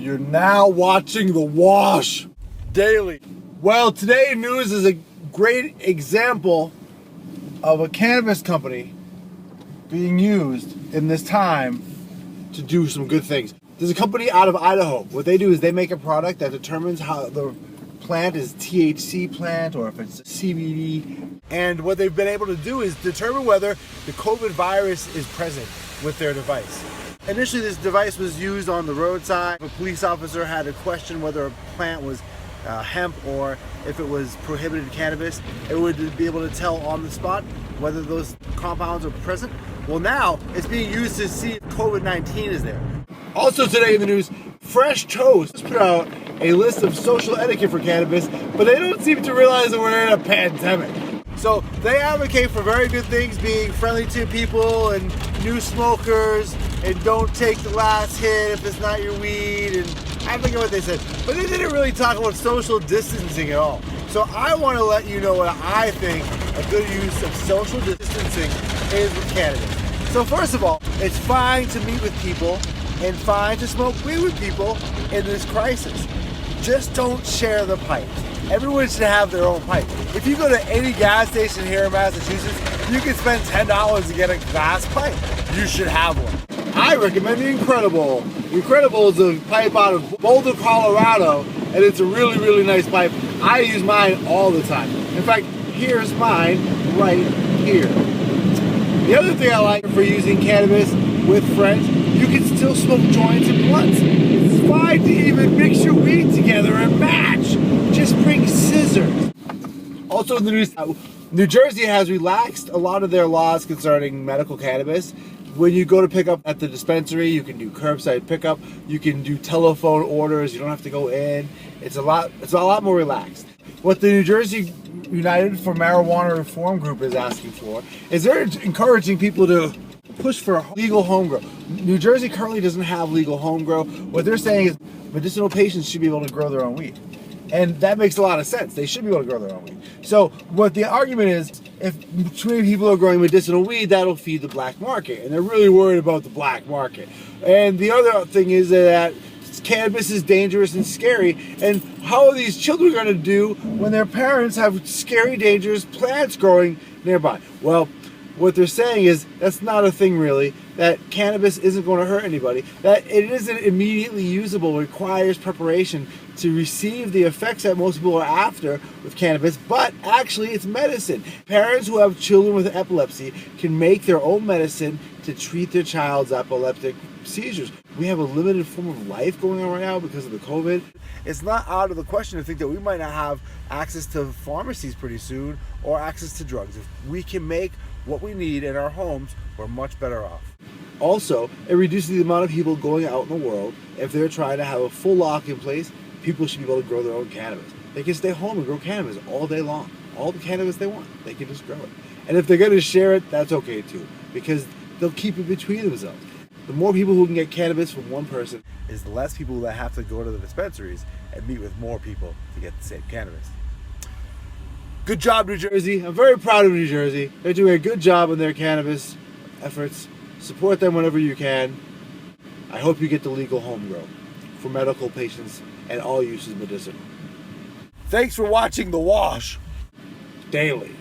You're now watching The Wash Daily. Well, today news is a great example of a cannabis company being used in this time to do some good things. There's a company out of Idaho. What they do is they make a product that determines how the plant is THC plant or if it's CBD. And what they've been able to do is determine whether the COVID virus is present with their device. Initially, this device was used on the roadside. If a police officer had to question whether a plant was hemp or if it was prohibited cannabis, it would be able to tell on the spot whether those compounds are present. Well, now it's being used to see if COVID-19 is there. Also today in the news, Fresh Toast put out a list of social etiquette for cannabis, but they don't seem to realize that we're in a pandemic. So they advocate for very good things, being friendly to people and new smokers, and don't take the last hit if it's not your weed, and I forget what they said. But they didn't really talk about social distancing at all. So I want to let you know what I think a good use of social distancing is with cannabis. So first of all, it's fine to meet with people and fine to smoke weed with people in this crisis. Just don't share the pipe. Everyone should have their own pipe. If you go to any gas station here in Massachusetts, you can spend $10 to get a glass pipe. You should have one. I recommend the Incredible. The Incredible is a pipe out of Boulder, Colorado, and it's a really, really nice pipe. I use mine all the time. In fact, here's mine right here. The other thing I like for using cannabis with friends, you can still smoke joints and blunts. It's fine to even mix your weed together and match. Just bring scissors. Also in the news, New Jersey has relaxed a lot of their laws concerning medical cannabis. When you go to pick up at the dispensary, you can do curbside pickup. You can do telephone orders. You don't have to go in. It's a lot more relaxed. What the New Jersey United for Marijuana Reform Group is asking for is they're encouraging people to push for legal home grow. New Jersey currently doesn't have legal home grow. What they're saying is medicinal patients should be able to grow their own weed. And that makes a lot of sense. They should be able to grow their own weed. So what the argument is, if too many people are growing medicinal weed, that'll feed the black market. And they're really worried about the black market. And the other thing is that cannabis is dangerous and scary. And how are these children going to do when their parents have scary, dangerous plants growing nearby? Well, what they're saying is that's not a thing really, that cannabis isn't going to hurt anybody, that it isn't immediately usable, requires preparation to receive the effects that most people are after with cannabis, but actually it's medicine. Parents who have children with epilepsy can make their own medicine to treat their child's epileptic seizures. We have a limited form of life going on right now because of the COVID. It's not out of the question to think that we might not have access to pharmacies pretty soon or access to drugs. If we can make what we need in our homes, we're much better off. Also, it reduces the amount of people going out in the world. If they're trying to have a full lock in place, people should be able to grow their own cannabis. They can stay home and grow cannabis all day long. All the cannabis they want, they can just grow it. And if they're going to share it, that's okay too, because they'll keep it between themselves. The more people who can get cannabis from one person is the less people that have to go to the dispensaries and meet with more people to get the same cannabis. Good job, New Jersey. I'm very proud of New Jersey. They're doing a good job in their cannabis efforts. Support them whenever you can. I hope you get the legal home grow for medical patients and all uses medicinal. Thanks for watching The Wash Daily.